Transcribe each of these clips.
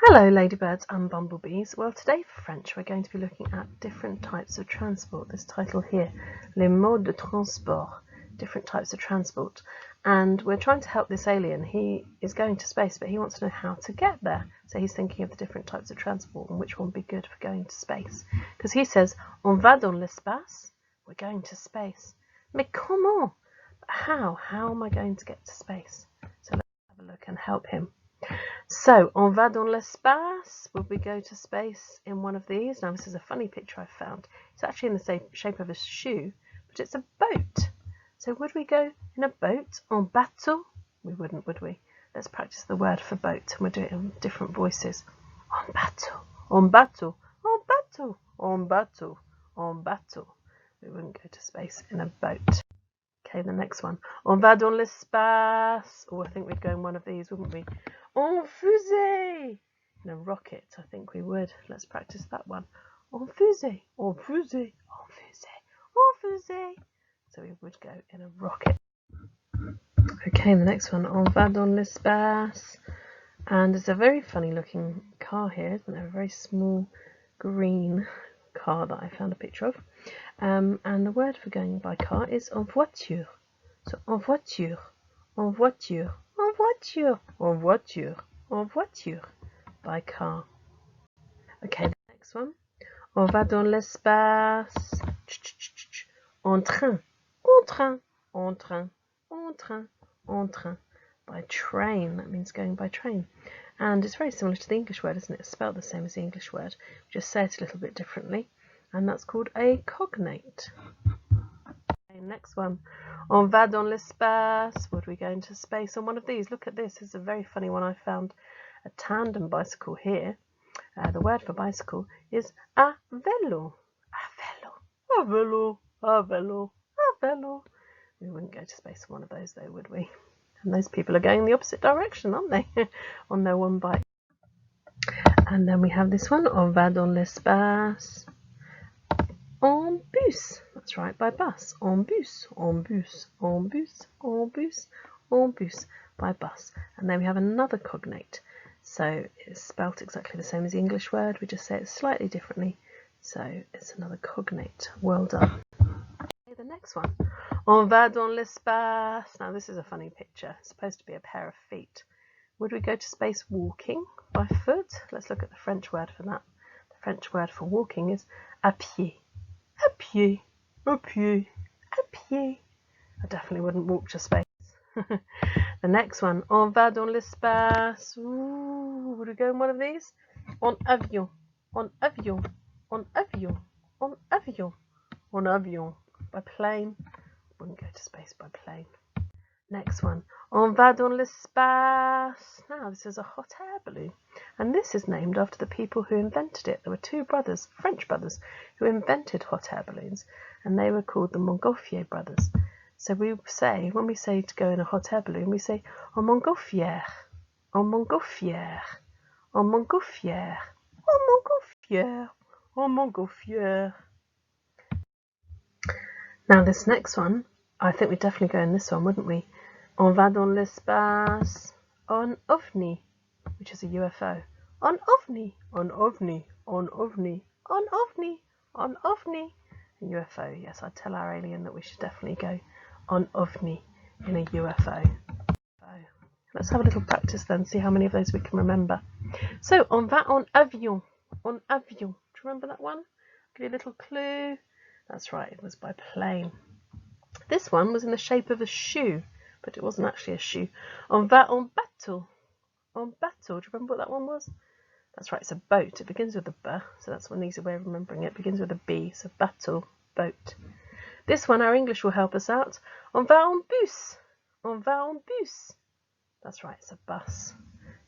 Hello ladybirds and bumblebees. Well, today for French we're going to be looking at different types of transport. This title here, Les modes de transport, different types of transport. And we're trying to help this alien. He is going to space, but he wants to know how to get there. So he's thinking of the different types of transport and which one would be good for going to space. Because he says, on va dans l'espace, we're going to space. Mais comment? How? How am I going to get to space? So let's have a look and help him. So, on va dans l'espace, would we go to space in one of these? Now, this is a funny picture I've found. It's actually in the shape of a shoe, but it's a boat. So, would we go in a boat, en bateau? We wouldn't, would we? Let's practice the word for boat, and we'll do it in different voices. En bateau, en bateau, en bateau, en bateau, en bateau. We wouldn't go to space in a boat. Okay, the next one. On va dans l'espace. Oh, I think we'd go in one of these, wouldn't we? En fusée. In a rocket, I think we would. Let's practice that one. En fusée, en fusée, en fusée, en fusée. So we would go in a rocket. Okay, the next one. On va dans l'espace. And it's a very funny looking car here, isn't it? A very small green car that I found a picture of. And the word for going by car is en voiture. So en voiture, en voiture, en voiture, en voiture, en voiture, by car. Okay, the next one. On va dans l'espace. En train, en train, en train, en train, en train, by train. That means going by train. And it's very similar to the English word, isn't it? It's spelled the same as the English word. We just say it a little bit differently. And that's called a cognate. Okay, next one. On va dans l'espace. Would we go into space on one of these? Look at this. This is a very funny one I found. A tandem bicycle here. The word for bicycle is a vélo. A vélo. A vélo. A vélo. A vélo. We wouldn't go to space on one of those though, would we? And those people are going in the opposite direction, aren't they? On their one bike. And then we have this one. On va dans l'espace. En bus. That's right, by bus. En bus, en bus, en bus, en bus, en bus, by bus. And then we have another cognate. So it's spelt exactly the same as the English word. We just say it slightly differently. So it's another cognate. Well done. Okay, the next one. On va dans l'espace. Now this is a funny picture. It's supposed to be a pair of feet. Would we go to space walking by foot? Let's look at the French word for that. The French word for walking is à pied. À pied, à pied, à pied. I definitely wouldn't walk to space. The next one. On va dans l'espace. Ooh, would we go in one of these? En avion, en avion, en avion, en avion, en avion. By plane. Wouldn't go to space by plane. Next one. On va dans l'espace. Now this is a hot air balloon. And this is named after the people who invented it. There were two brothers, French brothers, who invented hot air balloons. And they were called the Montgolfier brothers. So we say, when we say to go in a hot air balloon, we say en montgolfière, en montgolfière, en montgolfière, en montgolfière, en montgolfière. Now this next one, I think we'd definitely go in this one, wouldn't we? On va dans l'espace. En ovni, which is a UFO. En ovni, en ovni, en ovni, en ovni, en ovni. A UFO, yes, I'd tell our alien that we should definitely go on ovni in a UFO. Let's have a little practice then, see how many of those we can remember. So, on va en avion. En avion. Do you remember that one? I'll give you a little clue. That's right, it was by plane. This one was in the shape of a shoe, but it wasn't actually a shoe. On va en bateau. En bateau. Do you remember what that one was? That's right, it's a boat. It begins with a B, so that's one easy way of remembering it. It begins with a B, so bateau, boat. This one, our English will help us out. On va en bus. On va en bus. That's right, it's a bus.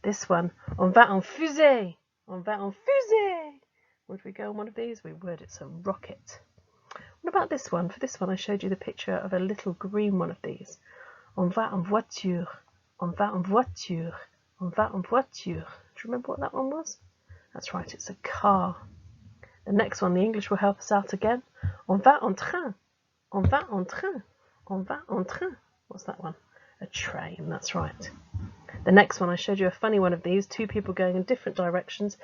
This one, on va en fusée. On va en fusée. Would we go on one of these? We would. It's a rocket. What about this one? For this one, I showed you the picture of a little green one of these. On va en voiture. On va en voiture. On va en voiture. Do you remember what that one was? That's right, it's a car. The next one, the English will help us out again. On va en train. On va en train. On va en train. What's that one? A train, that's right. The next one, I showed you a funny one of these, two people going in different directions.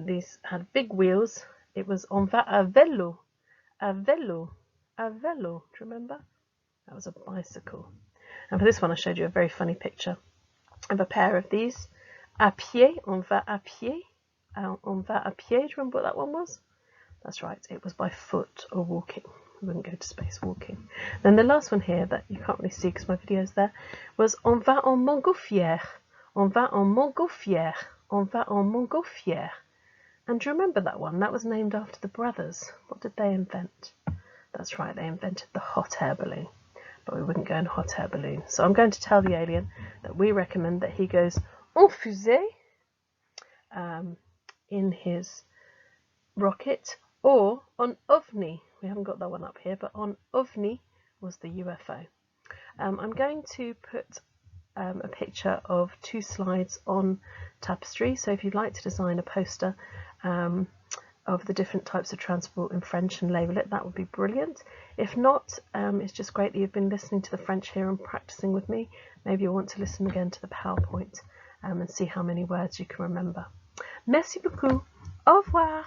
These had big wheels. It was on va à vélo, à vélo, à vélo. Do you remember? That was a bicycle. And for this one, I showed you a very funny picture of a pair of these. À pied, on va à pied. On va à pied. Do you remember what that one was? That's right, it was by foot or walking. We wouldn't go to space walking. Then the last one here that you can't really see because my video's there was on va en montgolfière. On va en montgolfière. On va en montgolfière. And do you remember that one? That was named after the brothers. What did they invent? That's right, they invented the hot air balloon. But we wouldn't go in a hot air balloon. So I'm going to tell the alien that we recommend that he goes en fusée in his rocket, or on ovni. We haven't got that one up here, but on ovni was the UFO. I'm going to put a picture of 2 slides on tapestry, so if you'd like to design a poster of the different types of transport in French and label it, that would be brilliant. If not, it's just great that you've been listening to the French here and practicing with me. Maybe you'll want to listen again to the PowerPoint and see how many words you can remember. Merci beaucoup. Au revoir.